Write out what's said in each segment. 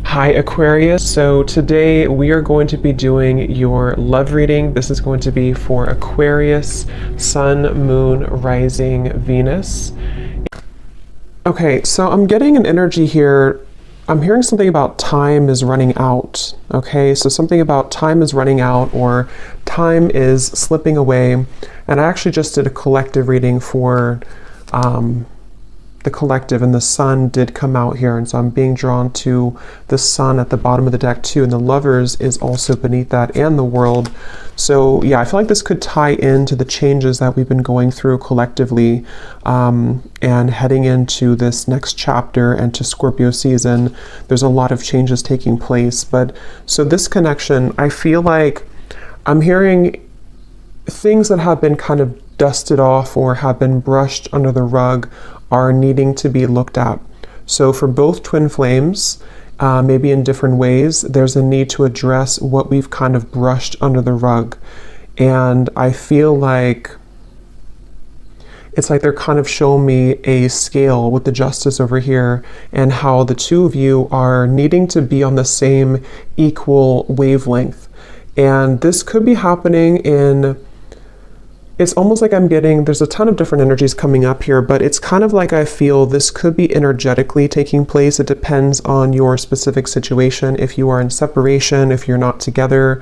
Hi Aquarius, so today we are going to be doing your love reading. This is going to be for Aquarius, Sun, Moon, Rising, Venus. Okay, so I'm getting an energy here. I'm hearing something about time is running out. Okay, so something about time is running out or time is slipping away. And I actually just did a collective reading for the collective, and the sun did come out here, and so I'm being drawn to the sun at the bottom of the deck too, and the lovers is also beneath that, and the world. So yeah, I feel like this could tie into the changes that we've been going through collectively, and heading into this next chapter and to Scorpio season. There's a lot of changes taking place, but so this connection, I feel like I'm hearing things that have been kind of dusted off or have been brushed under the rug are needing to be looked at. So for both twin flames, maybe in different ways, there's a need to address what we've kind of brushed under the rug. And I feel like it's like they're kind of showing me a scale with the justice over here and how the two of you are needing to be on the same equal wavelength. And this could be happening in, it's almost like I'm getting, there's a ton of different energies coming up here, but it's kind of like I feel this could be energetically taking place. It depends on your specific situation. If you are in separation, if you're not together,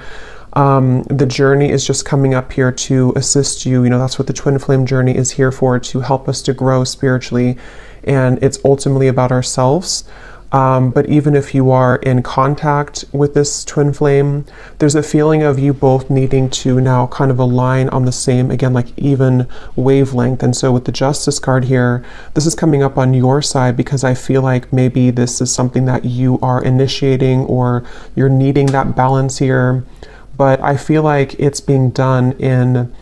the journey is just coming up here to assist you. You know, that's what the twin flame journey is here for, to help us to grow spiritually. And it's ultimately about ourselves. But even if you are in contact with this twin flame, there's a feeling of you both needing to now kind of align on the same, again, like even wavelength. And so with the Justice card here, this is coming up on your side because I feel like maybe this is something that you are initiating or you're needing that balance here. But I feel like it's being done in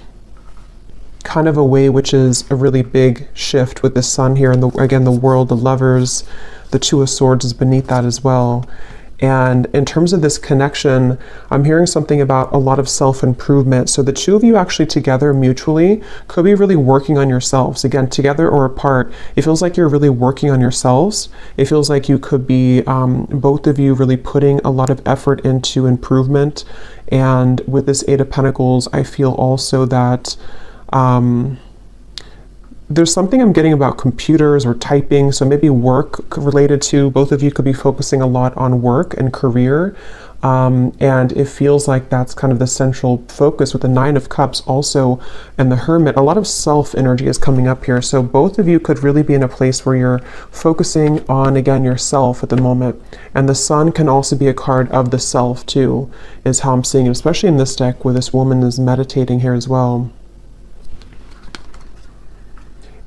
kind of a way which is a really big shift with the sun here. And again, the world, the lovers, the Two of Swords is beneath that as well. And in terms of this connection, I'm hearing something about a lot of self-improvement. So the two of you actually together mutually could be really working on yourselves. Again, together or apart, it feels like you're really working on yourselves. It feels like you could be, both of you really putting a lot of effort into improvement. And with this Eight of Pentacles, I feel also that there's something I'm getting about computers or typing, so maybe work related to, both of you could be focusing a lot on work and career, and it feels like that's kind of the central focus with the Nine of Cups also, and the Hermit. A lot of self energy is coming up here, so both of you could really be in a place where you're focusing on, again, yourself at the moment. And the Sun can also be a card of the self too, is how I'm seeing it, especially in this deck where this woman is meditating here as well.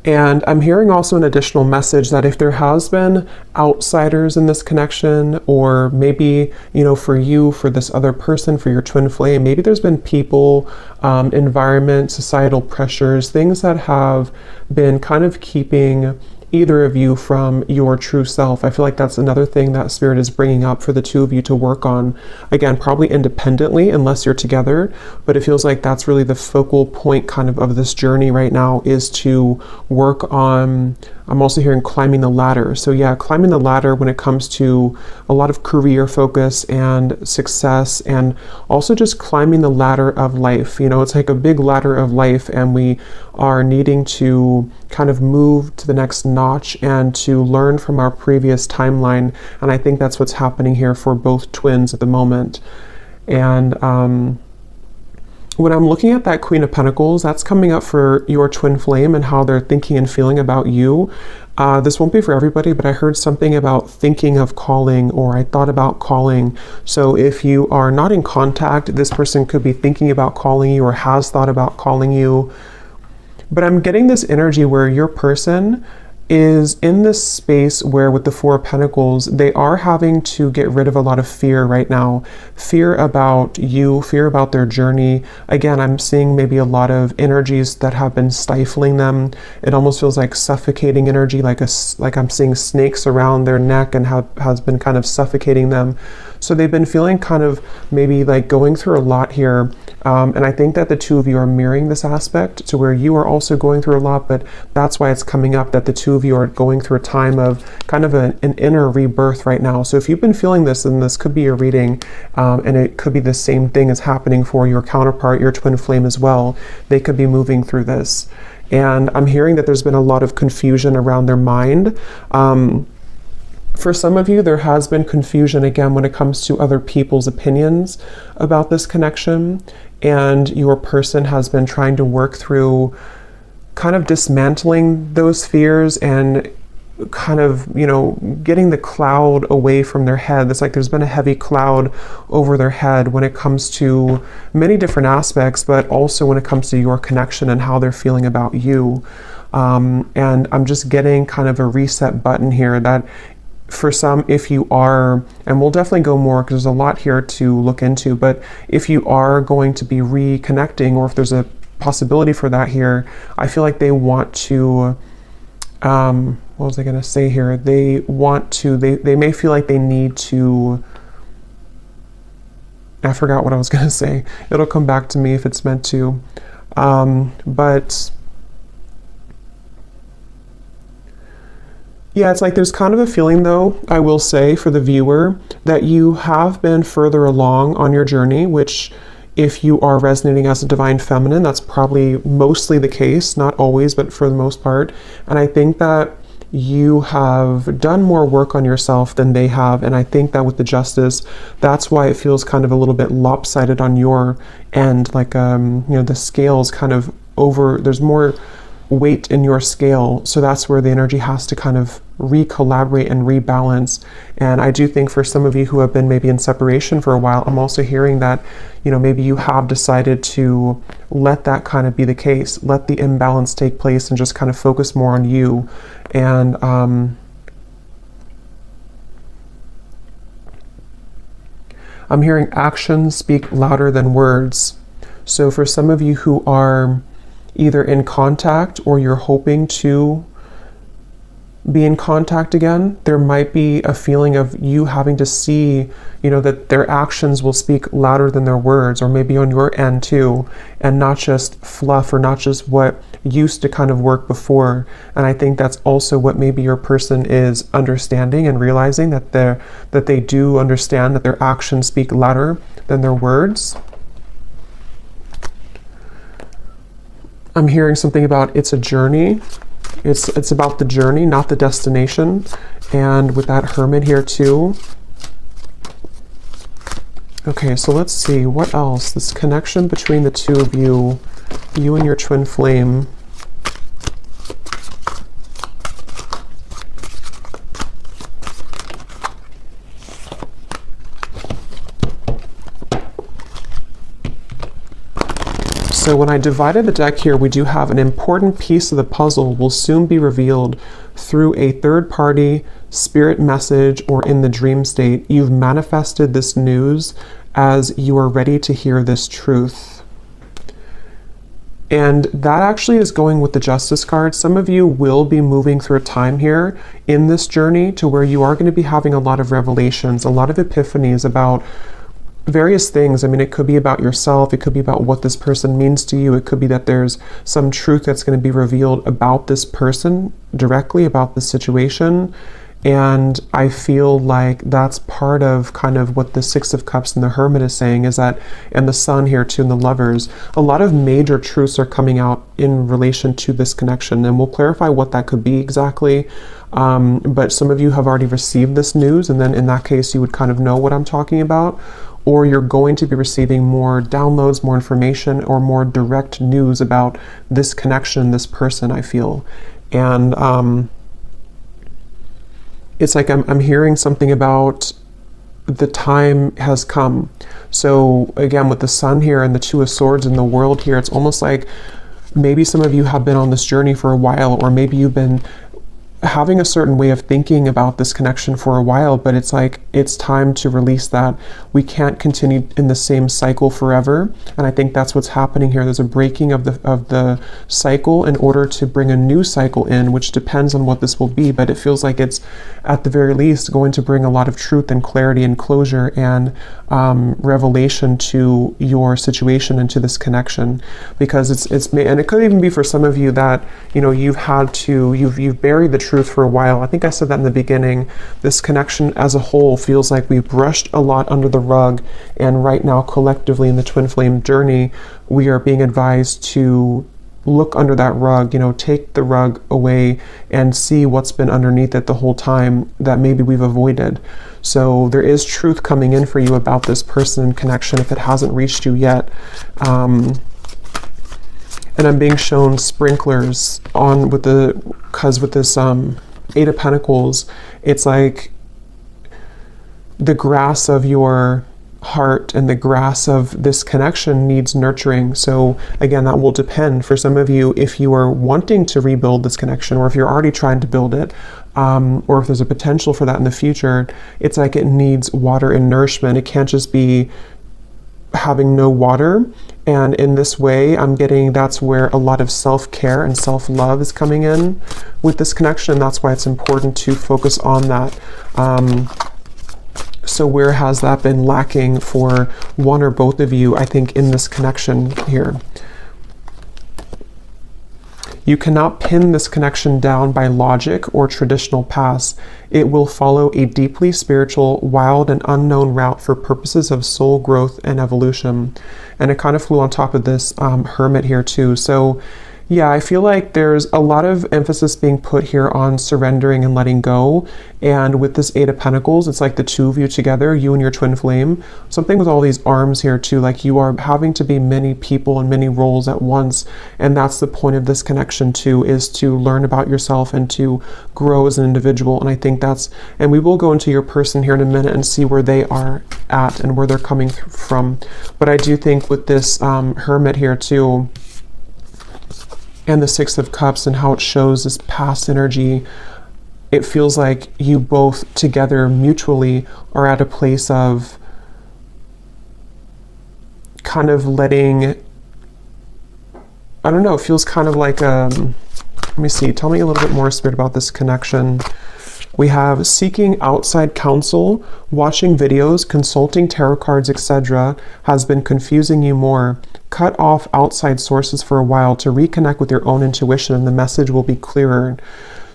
And I'm hearing also an additional message that if there has been outsiders in this connection, or maybe, you know, for you, for this other person, for your twin flame, maybe there's been people, environment, societal pressures, things that have been kind of keeping either of you from your true self. I feel like that's another thing that Spirit is bringing up for the two of you to work on. Again, probably independently unless you're together, but it feels like that's really the focal point kind of this journey right now, is to work on, I'm also hearing climbing the ladder. So yeah, climbing the ladder when it comes to a lot of career focus and success, and also just climbing the ladder of life. You know, it's like a big ladder of life, and we are needing to kind of move to the next notch and to learn from our previous timeline. And I think that's what's happening here for both twins at the moment. And when I'm looking at that Queen of Pentacles, that's coming up for your twin flame and how they're thinking and feeling about you. This won't be for everybody, but I heard something about thinking of calling, or I thought about calling. So if you are not in contact, this person could be thinking about calling you or has thought about calling you. But I'm getting this energy where your person is in this space where, with the Four of Pentacles, they are having to get rid of a lot of fear right now. Fear about you, fear about their journey. Again, I'm seeing maybe a lot of energies that have been stifling them. It almost feels like suffocating energy, like I'm seeing snakes around their neck and has been kind of suffocating them. So they've been feeling kind of maybe like going through a lot here, And I think that the two of you are mirroring this aspect to where you are also going through a lot, but that's why it's coming up that the two of you are going through a time of kind of an inner rebirth right now. So if you've been feeling this, then this could be your reading, and it could be the same thing as happening for your counterpart, your twin flame as well. They could be moving through this. And I'm hearing that there's been a lot of confusion around their mind. For some of you, there has been confusion, again, when it comes to other people's opinions about this connection. And your person has been trying to work through kind of dismantling those fears and kind of, you know, getting the cloud away from their head. It's like there's been a heavy cloud over their head when it comes to many different aspects, but also when it comes to your connection and how they're feeling about you. And I'm just getting kind of a reset button here that for some, if you are, and we'll definitely go more because there's a lot here to look into, but if you are going to be reconnecting, or if there's a possibility for that here, I feel like they want to, what was I going to say here? They want to, they may feel like they need to, I forgot what I was going to say. It'll come back to me if it's meant to. But yeah, it's like there's kind of a feeling, though, I will say, for the viewer, that you have been further along on your journey, which if you are resonating as a divine feminine, that's probably mostly the case, not always, but for the most part. And I think that you have done more work on yourself than they have. And I think that with the Justice, that's why it feels kind of a little bit lopsided on your end. Like, you know, the scale's kind of over, there's more weight in your scale. So that's where the energy has to kind of re-collaborate and rebalance. And I do think for some of you who have been maybe in separation for a while, I'm also hearing that, you know, maybe you have decided to let that kind of be the case, let the imbalance take place and just kind of focus more on you. And I'm hearing actions speak louder than words. So for some of you who are either in contact or you're hoping to be in contact again, there might be a feeling of you having to see, you know, that their actions will speak louder than their words, or maybe on your end too, and not just fluff or not just what used to kind of work before. And I think that's also what maybe your person is understanding and realizing, that they do understand that their actions speak louder than their words. I'm hearing something about it's a journey. It's about the journey, not the destination. And with that Hermit here too. Okay, so let's see what else. This connection between the two of you, you and your twin flame. So when I divided the deck here, we do have an important piece of the puzzle will soon be revealed through a third-party spirit message or in the dream state. You've manifested this news as you are ready to hear this truth. And that actually is going with the Justice card. Some of you will be moving through a time here in this journey to where you are going to be having a lot of revelations, a lot of epiphanies about various things. I mean, it could be about yourself. It could be about what this person means to you. It could be that there's some truth that's going to be revealed about this person directly, about the situation. And I feel like that's part of kind of what the Six of Cups and the Hermit is saying, is that, and the Sun here too, and the Lovers, a lot of major truths are coming out in relation to this connection. And we'll clarify what that could be exactly. But some of you have already received this news, and then in that case, you would kind of know what I'm talking about. Or you're going to be receiving more downloads, more information, or more direct news about this connection, this person, I feel. And it's like I'm hearing something about the time has come. So again, with the Sun here and the Two of Swords and the World here, it's almost like maybe some of you have been on this journey for a while, or maybe you've been having a certain way of thinking about this connection for a while, but it's like it's time to release that. We can't continue in the same cycle forever, and I think that's what's happening here. There's a breaking of the cycle in order to bring a new cycle in, which depends on what this will be, but it feels like it's at the very least going to bring a lot of truth and clarity and closure and revelation to your situation and to this connection, because it's and it could even be for some of you that, you know, you've buried the truth for a while. I think I said that in the beginning. This connection as a whole feels like we brushed a lot under the rug, and right now collectively in the twin flame journey we are being advised to look under that rug, you know, take the rug away and see what's been underneath it the whole time that maybe we've avoided. So there is truth coming in for you about this person and connection if it hasn't reached you yet. And I'm being shown sprinklers on with this Eight of Pentacles, it's like the grass of your heart and the grass of this connection needs nurturing. So again, that will depend for some of you if you are wanting to rebuild this connection, or if you're already trying to build it, or if there's a potential for that in the future. It's like it needs water and nourishment. It can't just be having no water. And in this way, I'm getting that's where a lot of self-care and self-love is coming in with this connection. That's why it's important to focus on that. So where has that been lacking for one or both of you, I think, in this connection here? You cannot pin this connection down by logic or traditional paths. It will follow a deeply spiritual, wild, and unknown route for purposes of soul growth and evolution. And it kind of flew on top of this hermit here too. So yeah, I feel like there's a lot of emphasis being put here on surrendering and letting go. And with this Eight of Pentacles, it's like the two of you together, you and your twin flame. Something with all these arms here too, like you are having to be many people and many roles at once. And that's the point of this connection too, is to learn about yourself and to grow as an individual. And I think that's, and we will go into your person here in a minute and see where they are at and where they're coming from. But I do think with this hermit here too, and the Six of Cups and how it shows this past energy, it feels like you both together mutually are at a place of kind of letting, I don't know, it feels kind of like, let me see, tell me a little bit more, Spirit, about this connection. We have seeking outside counsel, watching videos, consulting tarot cards, etc. has been confusing you more. Cut off outside sources for a while to reconnect with your own intuition, and the message will be clearer.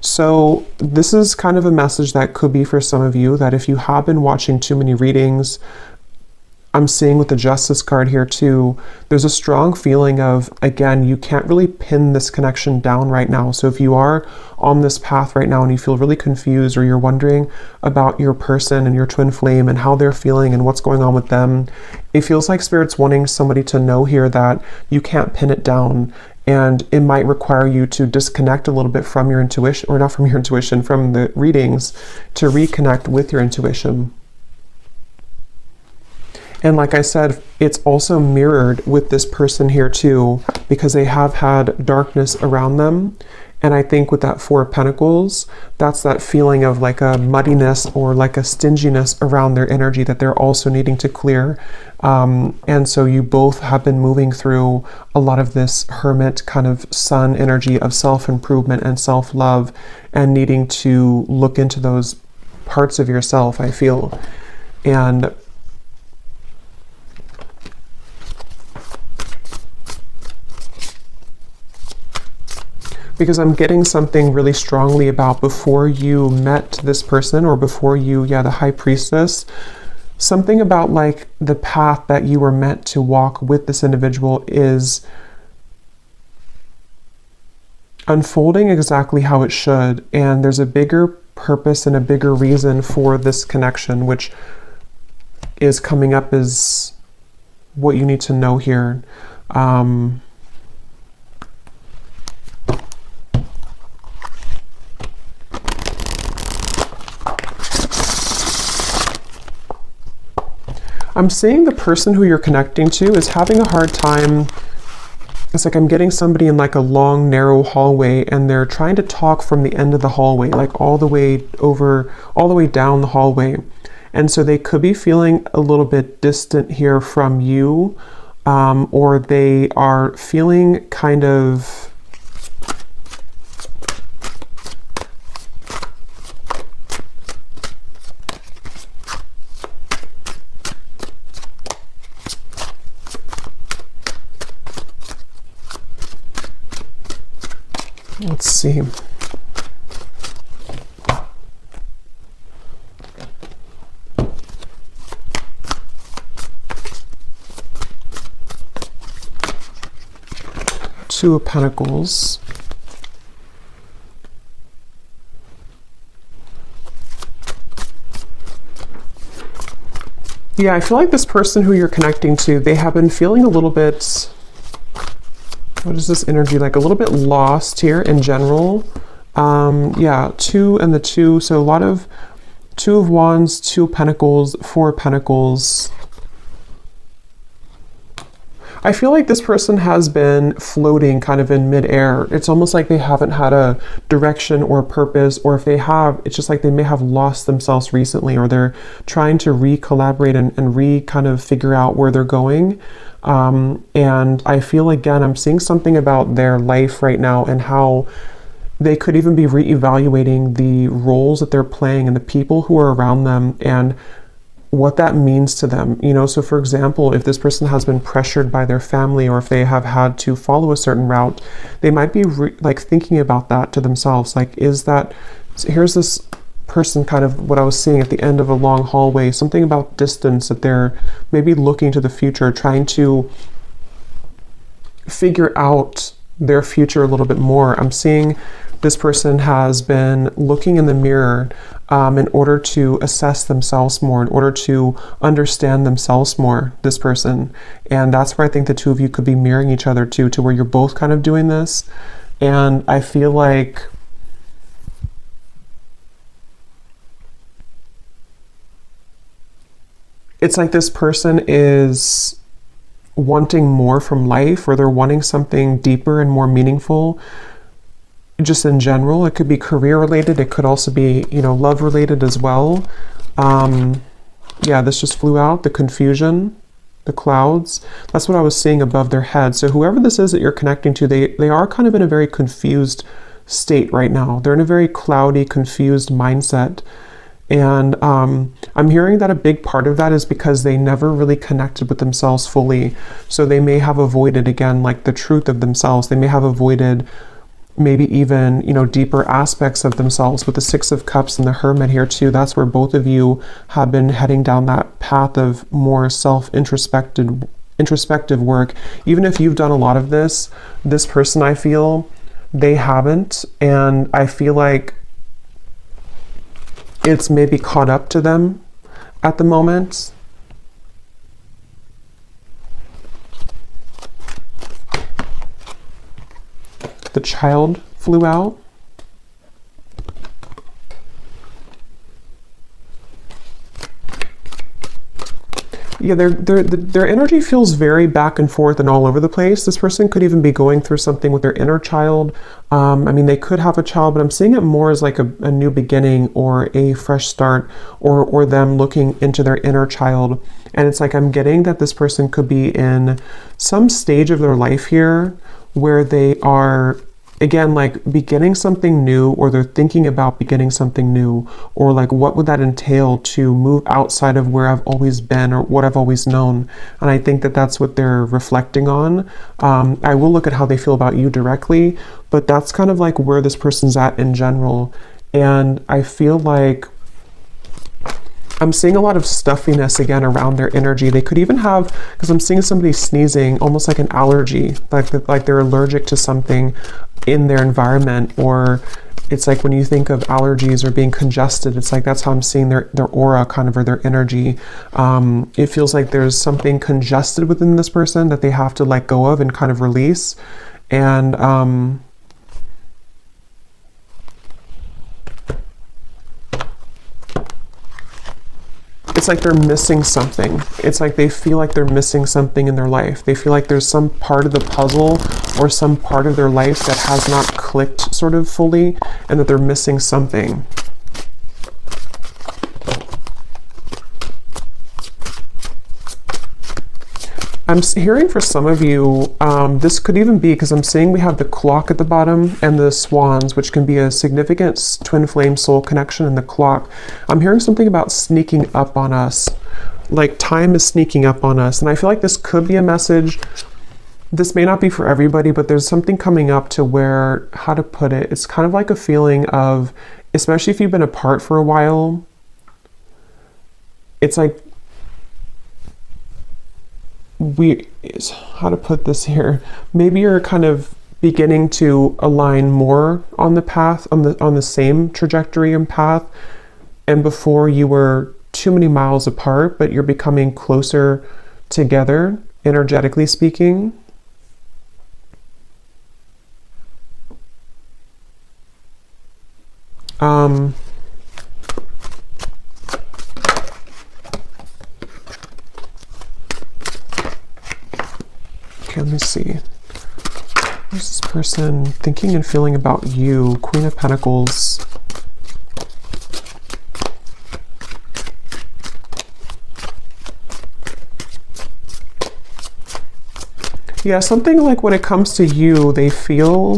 So this is kind of a message that could be for some of you, that if you have been watching too many readings, I'm seeing with the Justice card here too, there's a strong feeling of, again, you can't really pin this connection down right now. So if you are on this path right now and you feel really confused, or you're wondering about your person and your twin flame and how they're feeling and what's going on with them, it feels like Spirit's wanting somebody to know here that you can't pin it down. And it might require you to disconnect a little bit from your intuition, or not from your intuition, from the readings, to reconnect with your intuition. And like I said, it's also mirrored with this person here too, because they have had darkness around them. And I think with that Four of Pentacles, that's that feeling of like a muddiness or like a stinginess around their energy that they're also needing to clear. And so you both have been moving through a lot of this hermit kind of sun energy of self-improvement and self-love, and needing to look into those parts of yourself, I feel. And because I'm getting something really strongly about before you met this person, or before you, the High Priestess, something about like the path that you were meant to walk with this individual is unfolding exactly how it should. And there's a bigger purpose and a bigger reason for this connection, which is coming up as what you need to know here. I'm seeing the person who you're connecting to is having a hard time It's like I'm getting somebody in like a long, narrow hallway, and they're trying to talk from the end of the hallway, like all the way over, all the way down the hallway. And so they could be feeling a little bit distant here from you, or they are feeling kind of, let's see. Two of Pentacles. Yeah, I feel like this person who you're connecting to, they have been feeling a little bit, what is this energy like? A little bit lost here in general. Yeah, 2 and the 2. So a lot of 2 of Wands, 2 of Pentacles, 4 of Pentacles. I feel like this person has been floating kind of in midair. It's almost like they haven't had a direction or a purpose, or if they have, it's just like they may have lost themselves recently, or they're trying to re-collaborate and kind of figure out where they're going. And I feel, again, I'm seeing something about their life right now and how they could even be re-evaluating the roles that they're playing and the people who are around them and what that means to them. You know, so for example, if this person has been pressured by their family, or if they have had to follow a certain route, they might be like thinking about that to themselves. Like, is that, here's this person, kind of what I was seeing at the end of a long hallway, something about distance, that they're maybe looking to the future, trying to figure out their future a little bit more. I'm seeing this person has been looking in the mirror in order to assess themselves more, in order to understand themselves more, this person. And that's where I think the two of you could be mirroring each other to where you're both kind of doing this. And I feel like it's like this person is wanting more from life, or they're wanting something deeper and more meaningful. Just in general, it could be career related. It could also be, you know, love related as well. Yeah, this just flew out, the confusion, the clouds. That's what I was seeing above their head. So whoever this is that you're connecting to, they are kind of in a very confused state right now. They're in a very cloudy, confused mindset. And I'm hearing that a big part of that is because they never really connected with themselves fully. So they may have avoided, again, like the truth of themselves. They may have avoided maybe even, you know, deeper aspects of themselves. With the Six of Cups and the Hermit here too, that's where both of you have been heading down that path of more introspective work. Even if you've done a lot of this person, I feel, they haven't. And I feel like it's maybe caught up to them at the moment. The Child flew out. Yeah, their energy feels very back and forth and all over the place. This person could even be going through something with their inner child. I mean, they could have a child, but I'm seeing it more as like a new beginning or a fresh start, or them looking into their inner child. And it's like I'm getting that this person could be in some stage of their life here where they are, again, like beginning something new, or they're thinking about beginning something new, or like what would that entail to move outside of where I've always been or what I've always known. And I think that that's what they're reflecting on. I will look at how they feel about you directly, but that's kind of like where this person's at in general. And I feel like I'm seeing a lot of stuffiness again around their energy. They could even have, because I'm seeing somebody sneezing, almost like an allergy, like they're allergic to something in their environment. Or it's like when you think of allergies or being congested, it's like that's how I'm seeing their aura kind of, or their energy. It feels like there's something congested within this person that they have to let go of and kind of release. And it's like they're missing something. It's like they feel like they're missing something in their life. They feel like there's some part of the puzzle or some part of their life that has not clicked sort of fully, and that they're missing something. I'm hearing for some of you, this could even be because I'm seeing we have the clock at the bottom and the swans, which can be a significant twin flame soul connection in the clock. I'm hearing something about sneaking up on us, like time is sneaking up on us. And I feel like this could be a message. This may not be for everybody, but there's something coming up to where, how to put it, it's kind of like a feeling of, especially if you've been apart for a while, it's like, how to put this here, maybe you're kind of beginning to align more on the path, on the same trajectory and path, and before you were too many miles apart, but you're becoming closer together, energetically speaking. Okay, let me see. What's this person thinking and feeling about you? Queen of Pentacles. Yeah, something like when it comes to you, they feel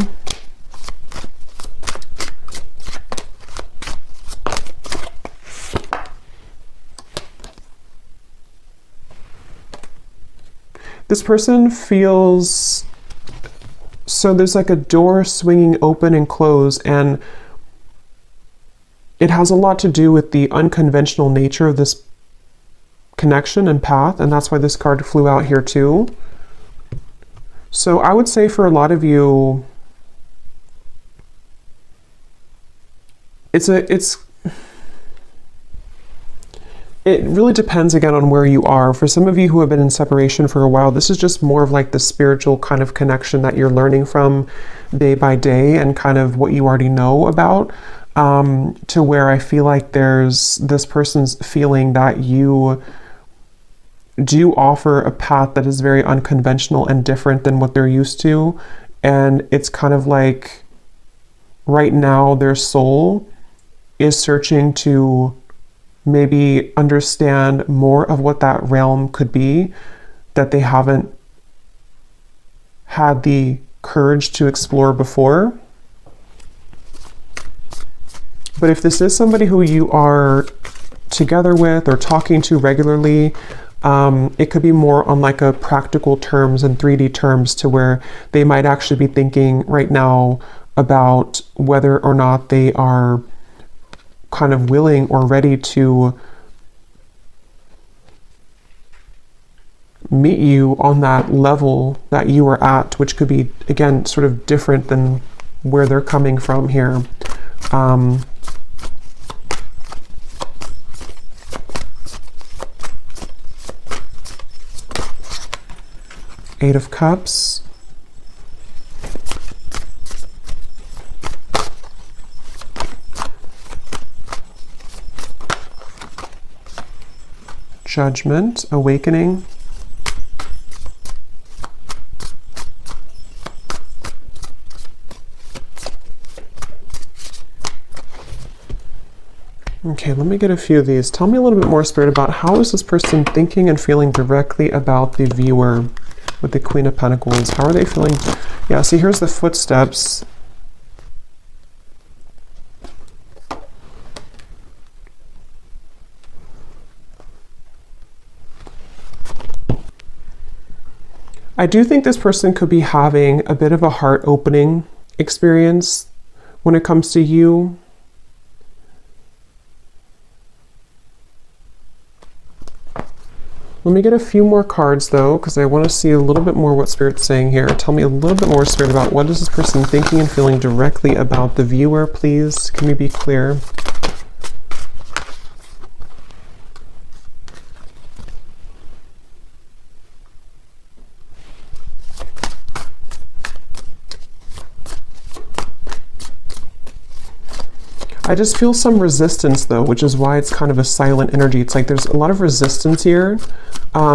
this person feels, so there's like a door swinging open and close, and it has a lot to do with the unconventional nature of this connection and path, and that's why this card flew out here too. So I would say for a lot of you, it really depends again on where you are. For some of you who have been in separation for a while, this is just more of like the spiritual kind of connection that you're learning from day by day and kind of what you already know about, to where I feel like there's this person's feeling that you do offer a path that is very unconventional and different than what they're used to. And it's kind of like right now their soul is searching to maybe understand more of what that realm could be that they haven't had the courage to explore before. But if this is somebody who you are together with or talking to regularly, it could be more on like a practical terms and 3D terms, to where they might actually be thinking right now about whether or not they are kind of willing or ready to meet you on that level that you are at, which could be, again, sort of different than where they're coming from here. Eight of Cups. Judgment, Awakening. Okay, let me get a few of these. Tell me a little bit more, Spirit, about how is this person thinking and feeling directly about the viewer with the Queen of Pentacles? How are they feeling? Yeah, see, here's the footsteps. I do think this person could be having a bit of a heart-opening experience when it comes to you. Let me get a few more cards though, because I want to see a little bit more what Spirit's saying here. Tell me a little bit more, Spirit, about what is this person thinking and feeling directly about the viewer, please. Can we be clear? I just feel some resistance though, which is why it's kind of a silent energy. It's like there's a lot of resistance here.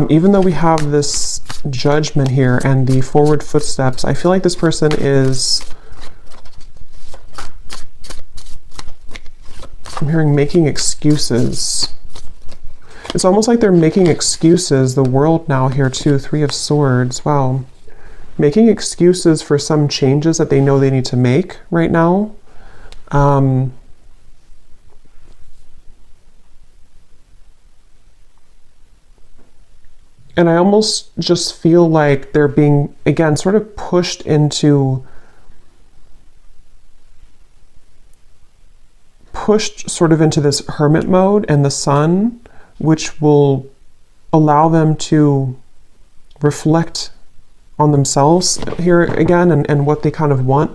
Even though we have this judgment here and the forward footsteps, I feel like this person is, I'm hearing making excuses. It's almost like they're making excuses. The world now here too, 3 of Swords. Wow. Making excuses for some changes that they know they need to make right now. And I almost just feel like they're being, again, sort of pushed sort of into this hermit mode and the Sun, which will allow them to reflect on themselves here again, and what they kind of want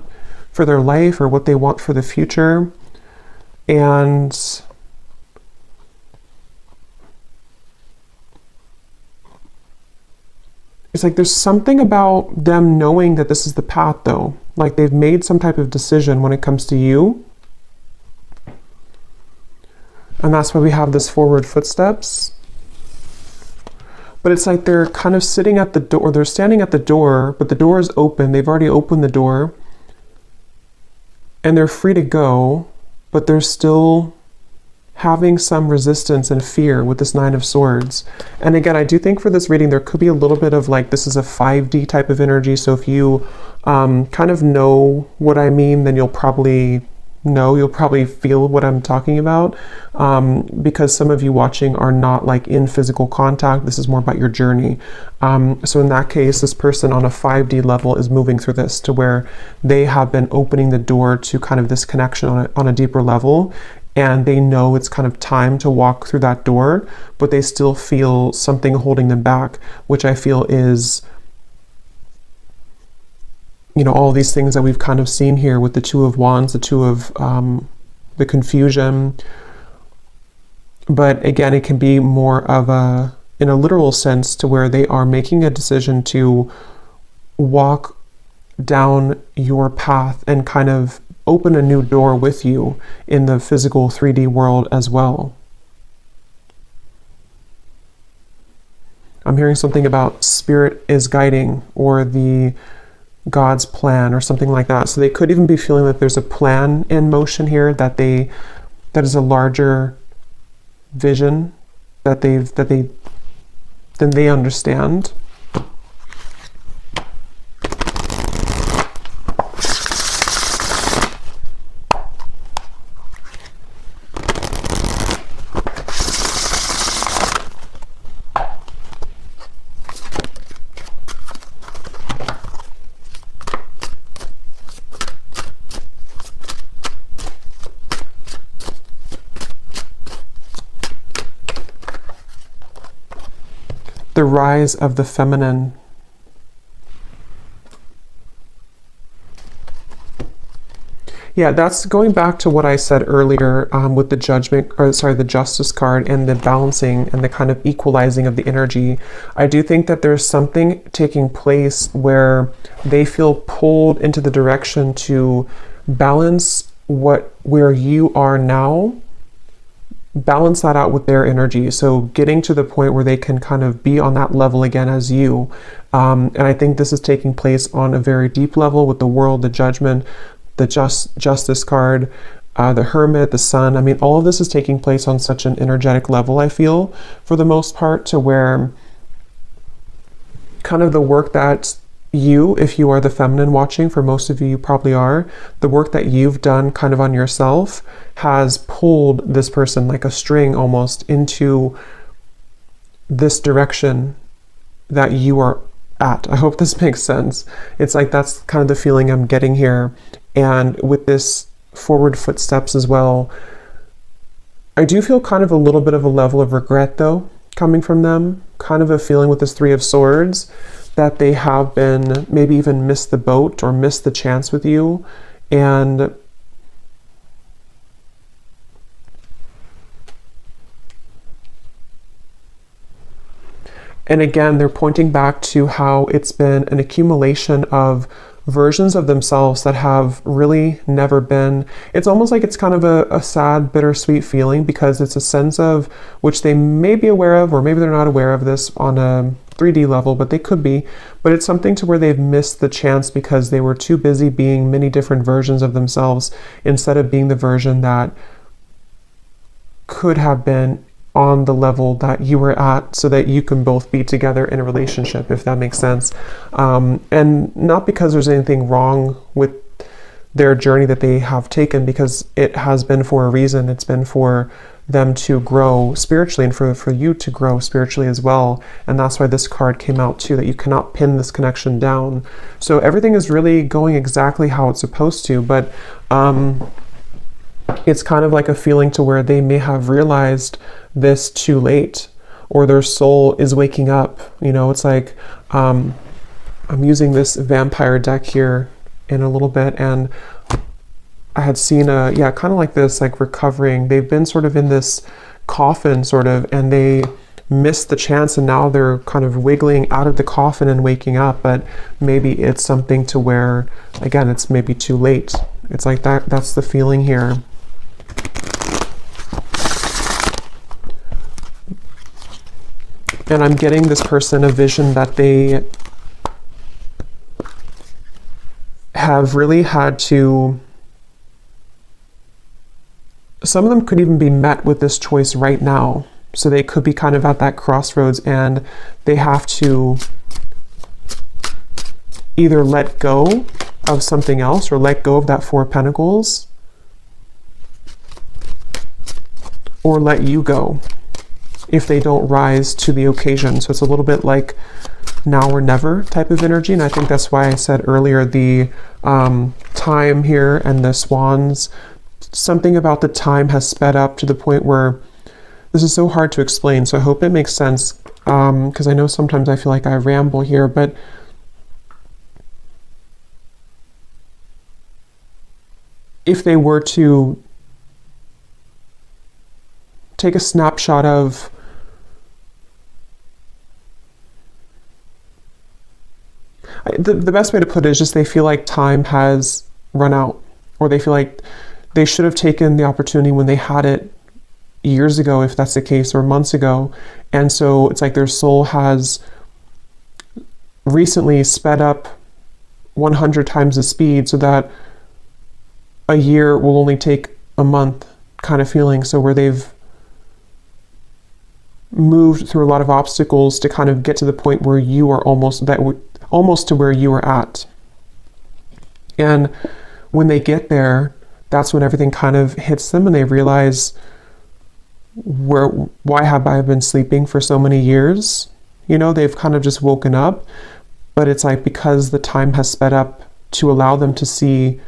for their life or what they want for the future. And it's like there's something about them knowing that this is the path though. Like they've made some type of decision when it comes to you. And that's why we have this forward footsteps. But it's like they're kind of sitting at the door, they're standing at the door, but the door is open. They've already opened the door. And they're free to go, but they're still having some resistance and fear with this 9 of Swords. And again, I do think for this reading, there could be a little bit of like, this is a 5D type of energy. So if you kind of know what I mean, then you'll probably feel what I'm talking about, because some of you watching are not like in physical contact. This is more about your journey. So in that case, this person on a 5D level is moving through this to where they have been opening the door to kind of this connection on a deeper level. And they know it's kind of time to walk through that door, but they still feel something holding them back, which I feel is, you know, all these things that we've kind of seen here with the 2 of Wands, the 2 of the confusion. But again, it can be more of a, in a literal sense, to where they are making a decision to walk down your path and kind of open a new door with you in the physical 3D world as well. I'm hearing something about spirit is guiding, or the God's plan, or something like that. So they could even be feeling that there's a plan in motion here, that is a larger vision that they understand. The rise of the feminine. Yeah, that's going back to what I said earlier with the judgment, or sorry, the justice card, and the balancing and the kind of equalizing of the energy. I do think that there's something taking place where they feel pulled into the direction to balance where you are now, balance that out with their energy. So getting to the point where they can kind of be on that level again as you. And I think this is taking place on a very deep level with the World, the Judgment, the Justice card, the Hermit, the Sun. I mean, all of this is taking place on such an energetic level, I feel, for the most part, to where kind of the work that you, if you are the feminine watching, for most of you, you probably are, the work that you've done kind of on yourself has pulled this person like a string almost into this direction that you are at. I hope this makes sense. It's like that's kind of the feeling I'm getting here. And with this forward footsteps as well, I do feel kind of a little bit of a level of regret though coming from them, kind of a feeling with this 3 of Swords that they have been maybe even missed the boat or missed the chance with you. And And again, they're pointing back to how it's been an accumulation of versions of themselves that have really never been. It's almost like it's kind of a sad, bittersweet feeling, because it's a sense of which they may be aware of, or maybe they're not aware of this on a 3D level, but they could be. But it's something to where they've missed the chance because they were too busy being many different versions of themselves instead of being the version that could have been on the level that you were at, so that you can both be together in a relationship, if that makes sense. And not because there's anything wrong with their journey that they have taken, because it has been for a reason. It's been for them to grow spiritually, and for you to grow spiritually as well. And that's why this card came out too, that you cannot pin this connection down. So everything is really going exactly how it's supposed to, but it's kind of like a feeling to where they may have realized this too late, or their soul is waking up. You know, it's like, I'm using this vampire deck here in a little bit, and I had seen kind of like this, like recovering. They've been sort of in this coffin sort of, and they missed the chance, and now they're kind of wiggling out of the coffin and waking up. But maybe it's something to where, again, it's maybe too late. It's like that's the feeling here. And I'm getting this person a vision that they have really had to, some of them could even be met with this choice right now. So they could be kind of at that crossroads, and they have to either let go of something else, or let go of that Four of Pentacles, or let you go if they don't rise to the occasion. So it's a little bit like now or never type of energy. And I think that's why I said earlier the time here and the swans, something about the time has sped up to the point where this is so hard to explain. So I hope it makes sense, because I know sometimes I feel like I ramble here, but if they were to take a snapshot of the best way to put it is just they feel like time has run out, or they feel like they should have taken the opportunity when they had it years ago, if that's the case, or months ago. And so it's like their soul has recently sped up 100 times the speed, so that a year will only take a month kind of feeling. So where they've moved through a lot of obstacles to kind of get to the point where you are almost to where you were at. And when they get there, that's when everything kind of hits them, and they realize, why have I been sleeping for so many years? You know, they've kind of just woken up, but it's like because the time has sped up to allow them to see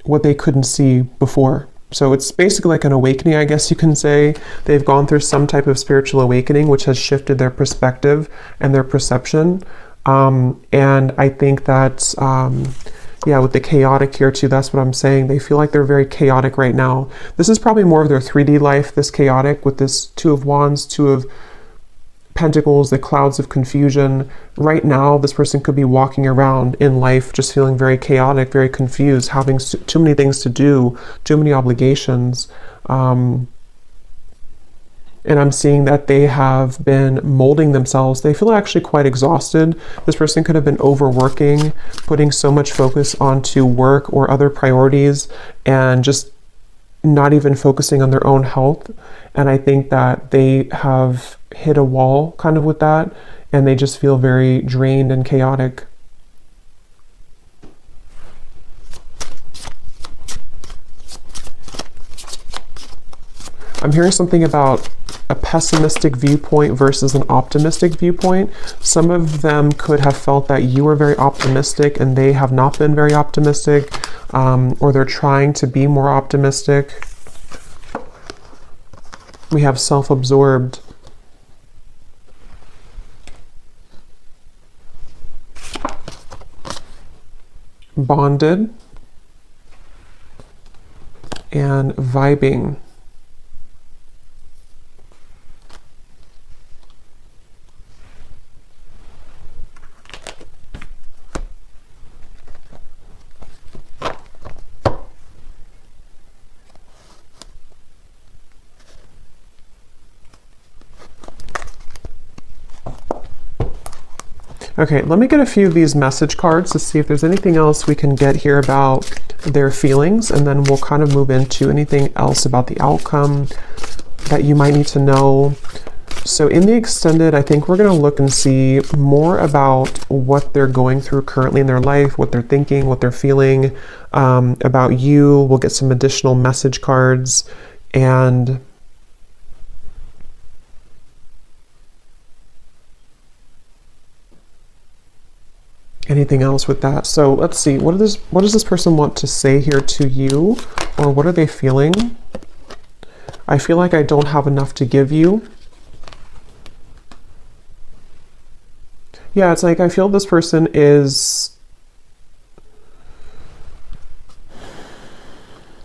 what they couldn't see before. So it's basically like an awakening, I guess you can say. They've gone through some type of spiritual awakening, which has shifted their perspective and their perception. And I think that, with the chaotic here too, that's what I'm saying. They feel like they're very chaotic right now. This is probably more of their 3D life, this chaotic, with this Two of Wands, Two of Pentacles, the clouds of confusion. Right now, this person could be walking around in life just feeling very chaotic, very confused, having too many things to do, too many obligations. And I'm seeing that they have been molding themselves. They feel actually quite exhausted. This person could have been overworking, putting so much focus onto work or other priorities, and just not even focusing on their own health. And I think that they have hit a wall kind of with that, and they just feel very drained and chaotic. I'm hearing something about a pessimistic viewpoint versus an optimistic viewpoint. Some of them could have felt that you were very optimistic and they have not been very optimistic, or they're trying to be more optimistic. We have self-absorbed. Bonded. And vibing. Okay, let me get a few of these message cards to see if there's anything else we can get here about their feelings, and then we'll kind of move into anything else about the outcome that you might need to know. So in the extended, I think we're going to look and see more about what they're going through currently in their life, what they're thinking, what they're feeling about you. We'll get some additional message cards, and anything else with that. So let's see, what does this person want to say here to you, or what are they feeling? I feel like I don't have enough to give you. Yeah, it's like I feel this person is,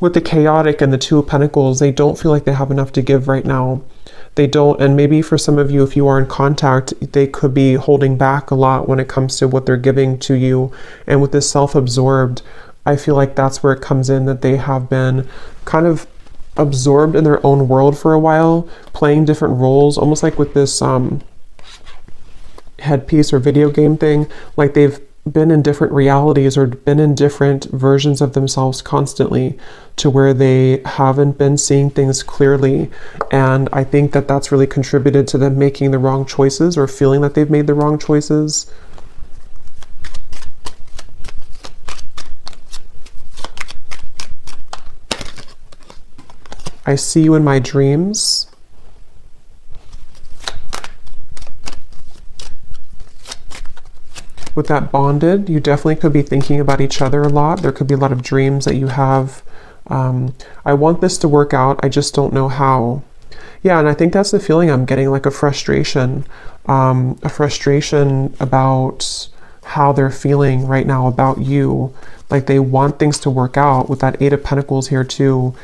with the chaotic and the Two of Pentacles, they don't feel like they have enough to give right now. They don't, and maybe for some of you, if you are in contact, they could be holding back a lot when it comes to what they're giving to you. And with this self-absorbed, I feel like that's where it comes in, that they have been kind of absorbed in their own world for a while, playing different roles, almost like with this headpiece or video game thing, like they've been in different realities or been in different versions of themselves constantly, to where they haven't been seeing things clearly. And I think that that's really contributed to them making the wrong choices, or feeling that they've made the wrong choices. I see you in my dreams. With that bonded, you definitely could be thinking about each other a lot. There could be a lot of dreams that you have. I want this to work out, I just don't know how. Yeah, and I think that's the feeling I'm getting, like a frustration about how they're feeling right now about you. Like they want things to work out, with that Eight of Pentacles here too.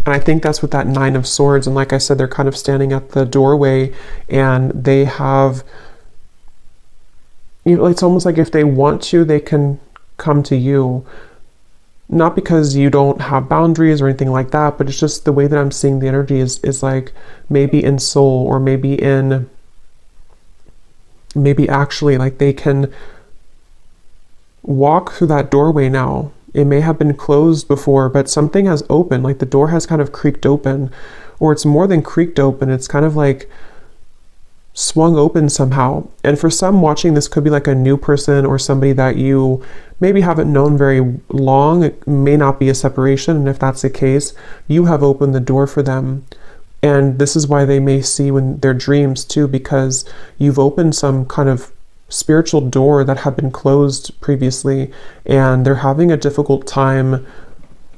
And I think that's with that Nine of Swords. And like I said, they're kind of standing at the doorway, and they have, you know, it's almost like if they want to, they can come to you. Not because you don't have boundaries or anything like that, but it's just the way that I'm seeing the energy is like maybe in soul, or maybe actually like they can walk through that doorway now. It may have been closed before, but something has opened, like the door has kind of creaked open, or it's more than creaked open. It's kind of like swung open somehow. And for some watching, this could be like a new person, or somebody that you maybe haven't known very long. It may not be a separation. And if that's the case, you have opened the door for them. And this is why they may see when their dreams too, because you've opened some kind of spiritual door that had been closed previously, and they're having a difficult time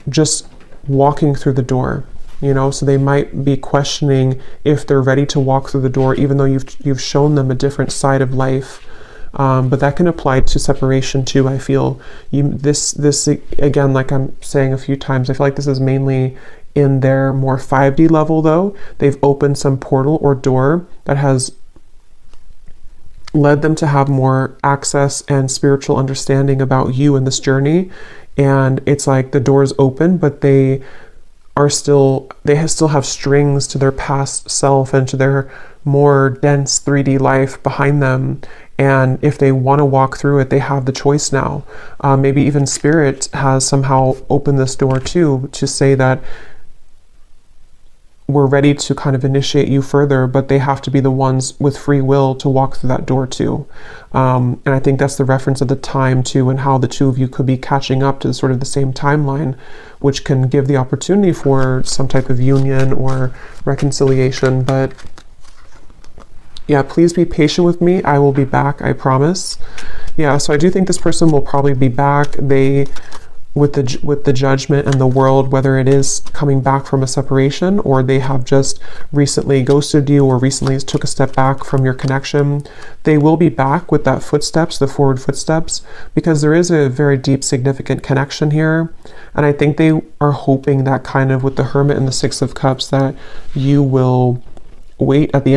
just walking through the door, you know. So they might be questioning if they're ready to walk through the door, even though you've shown them a different side of life. But that can apply to separation too. I feel this again, like I'm saying a few times, I feel like this is mainly in their more 5D level though. They've opened some portal or door that has led them to have more access and spiritual understanding about you in this journey. And it's like the door is open, but they still have strings to their past self and to their more dense 3D life behind them. And if they want to walk through it, they have the choice now. Maybe even Spirit has somehow opened this door too, to say that we're ready to kind of initiate you further, but they have to be the ones with free will to walk through that door too. And I think that's the reference of the time too, and how the two of you could be catching up to sort of the same timeline, which can give the opportunity for some type of union or reconciliation. But yeah, please be patient with me. I will be back, I promise. Yeah, so I do think this person will probably be back. They, with the Judgment and the World, whether it is coming back from a separation, or they have just recently ghosted you, or recently took a step back from your connection, they will be back with that footsteps, the forward footsteps, because there is a very deep, significant connection here. And I think they are hoping that, kind of with the Hermit and the Six of Cups, that you will wait at the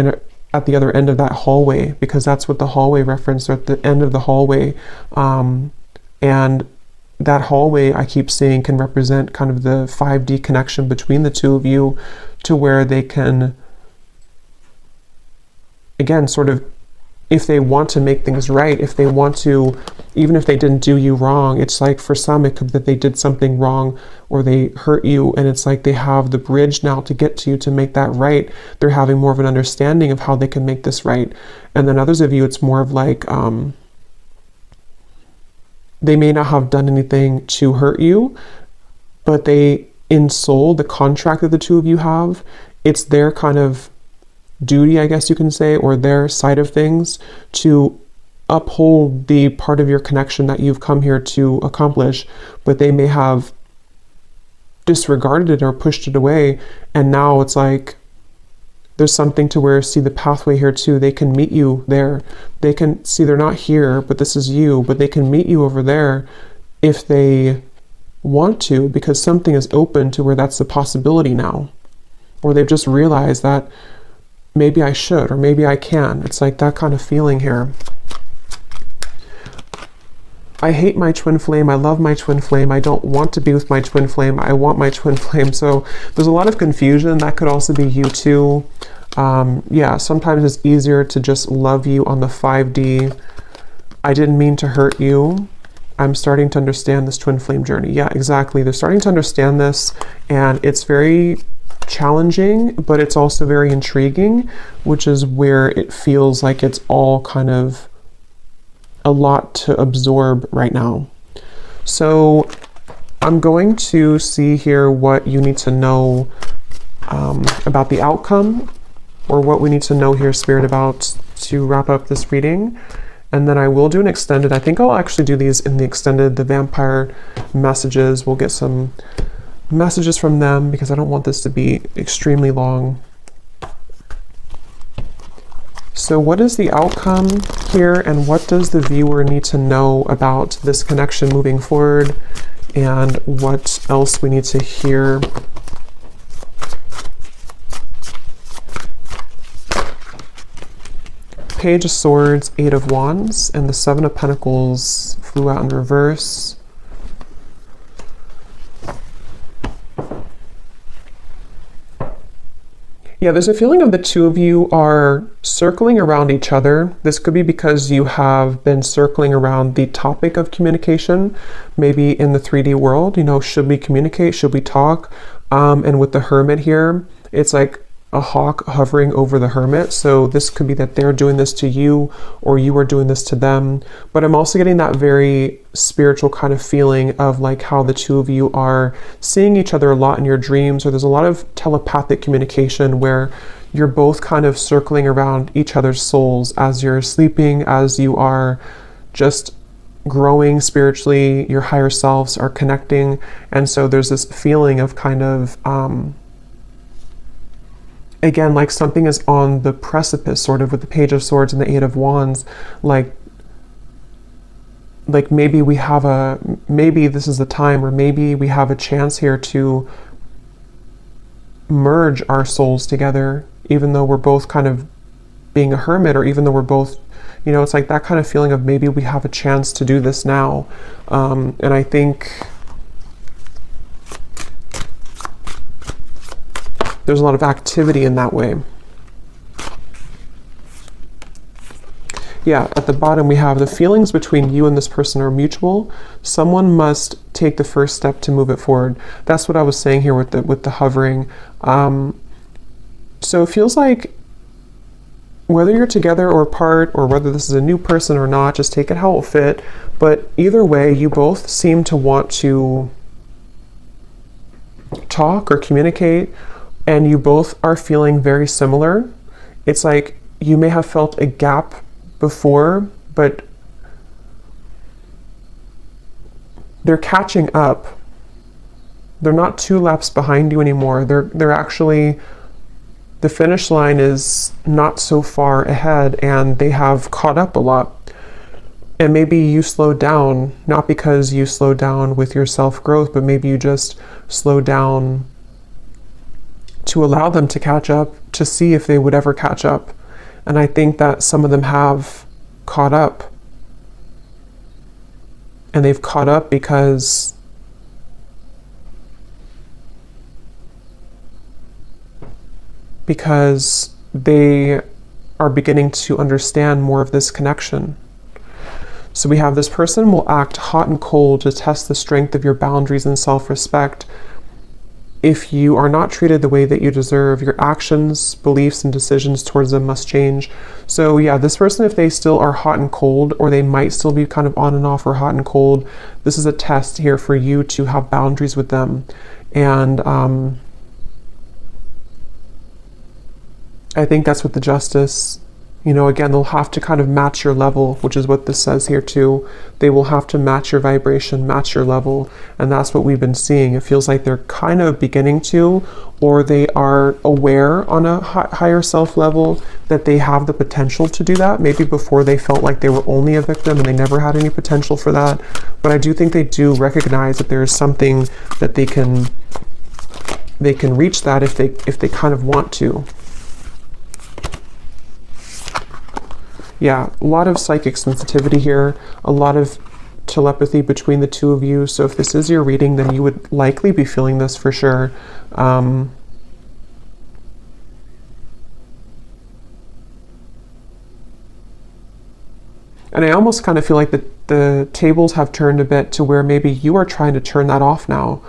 other end of that hallway, because that's what the hallway reference, or at the end of the hallway. And that hallway I keep seeing can represent kind of the 5D connection between the two of you, to where they can, again, sort of, if they want to make things right, if they want to, even if they didn't do you wrong, it's like for some it could be that they did something wrong or they hurt you, and it's like they have the bridge now to get to you to make that right. They're having more of an understanding of how they can make this right. And then others of you, it's more of like, they may not have done anything to hurt you, but they, in soul, the contract that the two of you have, it's their kind of duty, I guess you can say, or their side of things, to uphold the part of your connection that you've come here to accomplish, but they may have disregarded it or pushed it away. And now it's like there's something to where, see the pathway here too, they can meet you there. They can see they're not here, but this is you, but they can meet you over there if they want to, because something is open to where that's a possibility now. Or they've just realized that maybe I should, or maybe I can. It's like that kind of feeling here. I hate my twin flame. I love my twin flame. I don't want to be with my twin flame. I want my twin flame. So there's a lot of confusion. That could also be you too. Yeah, sometimes it's easier to just love you on the 5D. I didn't mean to hurt you. I'm starting to understand this twin flame journey. Yeah, exactly. They're starting to understand this, and it's very challenging, but it's also very intriguing, which is where it feels like it's all kind of a lot to absorb right now. So I'm going to see here what you need to know about the outcome, or what we need to know here, Spirit, about to wrap up this reading. And then I will do an extended. I think I'll actually do these in the extended, the vampire messages. We'll get some messages from them because I don't want this to be extremely long. So what is the outcome here, and what does the viewer need to know about this connection moving forward, and what else we need to hear? Page of Swords, Eight of Wands, and the Seven of Pentacles flew out in reverse. Yeah, there's a feeling of the two of you are circling around each other. This could be because you have been circling around the topic of communication, maybe in the 3D world. You know, should we communicate? Should we talk? And with the Hermit here, it's like a hawk hovering over the Hermit. So this could be that they're doing this to you, or you are doing this to them. But I'm also getting that very spiritual kind of feeling of like how the two of you are seeing each other a lot in your dreams, or there's a lot of telepathic communication where you're both kind of circling around each other's souls as you're sleeping, as you are just growing spiritually, your higher selves are connecting. And so there's this feeling of kind of again, like something is on the precipice, sort of, with the Page of Swords and the Eight of Wands. Like maybe we have maybe this is the time, or maybe we have a chance here to merge our souls together, even though we're both kind of being a hermit, or even though we're both, you know, it's like that kind of feeling of maybe we have a chance to do this now. And I think there's a lot of activity in that way. Yeah, at the bottom we have the feelings between you and this person are mutual. Someone must take the first step to move it forward. That's what I was saying here with the hovering. So it feels like whether you're together or apart, or whether this is a new person or not, just take it how it will fit. But either way, you both seem to want to talk or communicate, and you both are feeling very similar. It's like you may have felt a gap before, but they're catching up. They're not 2 laps behind you anymore. They're actually, the finish line is not so far ahead, and they have caught up a lot. And maybe you slowed down, not because you slowed down with your self-growth, but maybe you just slowed down to allow them to catch up, to see if they would ever catch up. And I think that some of them have caught up. and they've caught up because they are beginning to understand more of this connection. So we have this person will act hot and cold to test the strength of your boundaries and self-respect. If you are not treated the way that you deserve, your actions, beliefs, and decisions towards them must change. So yeah, this person, if they still are hot and cold, or they might still be kind of on and off or hot and cold, this is a test here for you to have boundaries with them. And I think that's what the Justice, you know, again, they'll have to kind of match your level, which is what this says here too. They will have to match your vibration, match your level. And that's what we've been seeing. It feels like they're kind of beginning to, or they are aware on a higher self level that they have the potential to do that. Maybe before they felt like they were only a victim and they never had any potential for that. But I do think they do recognize that there is something that they can reach that if they kind of want to. Yeah, a lot of psychic sensitivity here, a lot of telepathy between the two of you. So if this is your reading, then you would likely be feeling this for sure. And I almost kind of feel like the tables have turned a bit to where maybe you are trying to turn that off now.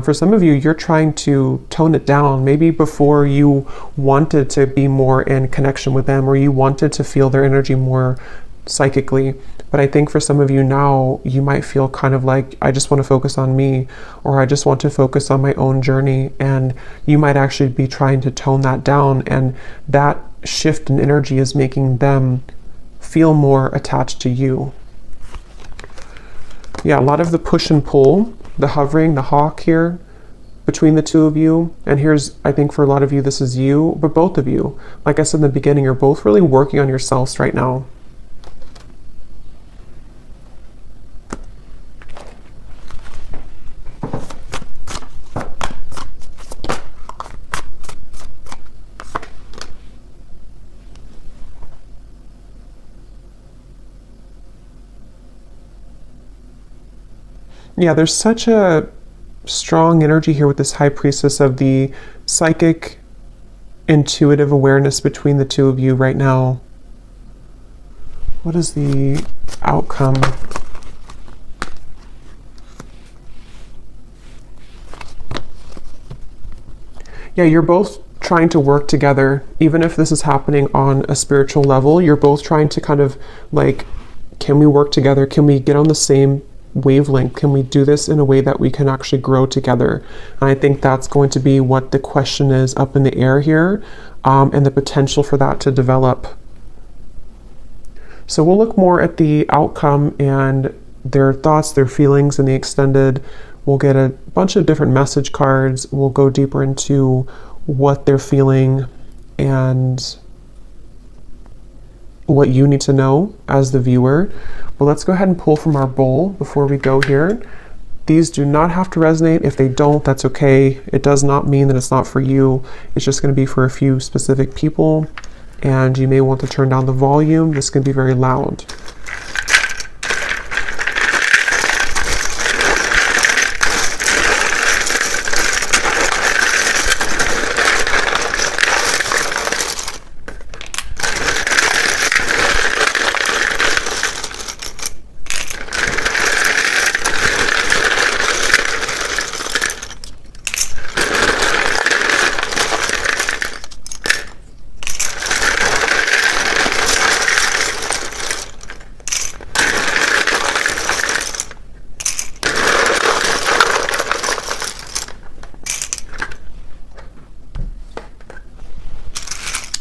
For some of you, you're trying to tone it down. Maybe before you wanted to be more in connection with them, or you wanted to feel their energy more psychically. But I think for some of you now, you might feel kind of like, I just want to focus on me, or I just want to focus on my own journey. And you might actually be trying to tone that down. And that shift in energy is making them feel more attached to you. Yeah, a lot of the push and pull, the hovering, the hawk here between the two of you. And here's, I think for a lot of you, this is you, but both of you, like I said in the beginning, you're both really working on yourselves right now. Yeah, there's such a strong energy here with this High Priestess of the psychic, intuitive awareness between the two of you right now. What is the outcome? Yeah, you're both trying to work together. Even if this is happening on a spiritual level, you're both trying to kind of like, can we work together? Can we get on the same wavelength? Can we do this in a way that we can actually grow together? And I think that's going to be what the question is up in the air here, and the potential for that to develop. So we'll look more at the outcome and their thoughts, their feelings in the extended. We'll get a bunch of different message cards. We'll go deeper into what they're feeling and what you need to know as the viewer. But let's go ahead and pull from our bowl before we go here. These do not have to resonate. If they don't, that's okay. It does not mean that it's not for you. It's just going to be for a few specific people. And you may want to turn down the volume. This can be very loud.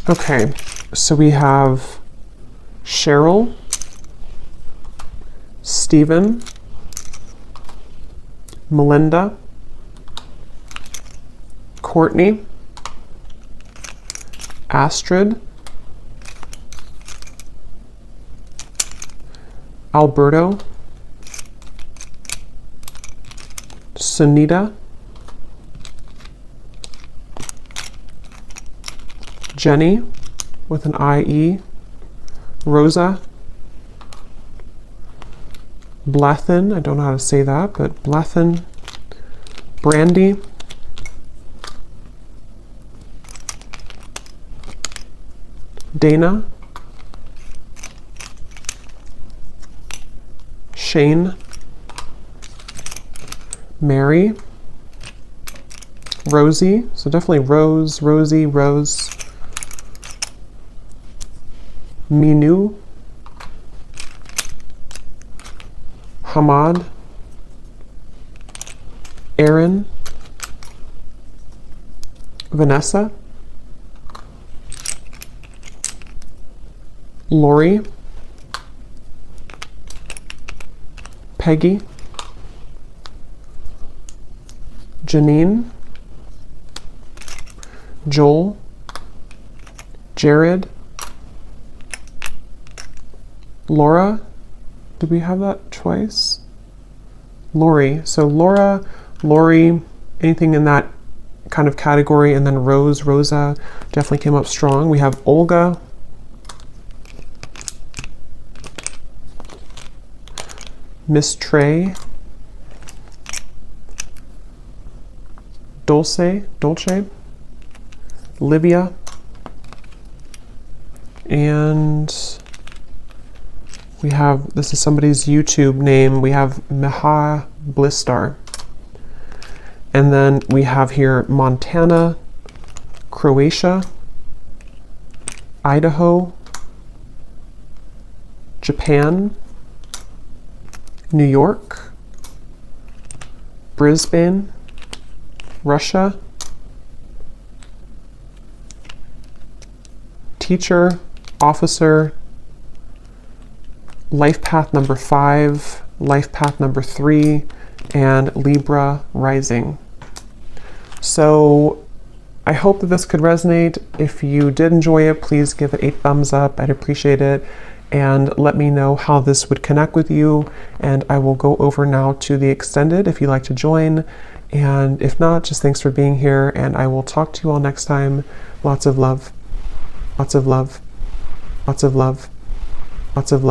Okay, so we have Cheryl, Stephen, Melinda, Courtney, Astrid, Alberto, Sunita, Jenny with an IE, Rosa, Blethen, I don't know how to say that, but Blethen, Brandy, Dana, Shane, Mary, Rosie, so definitely Rose, Rosie, Rose, Minu, Hamad, Aaron, Vanessa, Lori, Peggy, Janine, Joel, Jared, Laura, did we have that twice? Lori, so Laura, Lori, anything in that kind of category, and then Rose, Rosa definitely came up strong. We have Olga, Miss Trey, Dolce, Livia, and we have, this is somebody's YouTube name, we have Meha Blistar. And then we have here Montana, Croatia, Idaho, Japan, New York, Brisbane, Russia, teacher, officer, life path number 5, life path number 3, and Libra rising. So I hope that this could resonate. If you did enjoy it, please give it a thumbs up. I'd appreciate it. And let me know how this would connect with you. And I will go over now to the extended if you'd like to join. And if not, just thanks for being here. And I will talk to you all next time. Lots of love. Lots of love. Lots of love. Lots of love.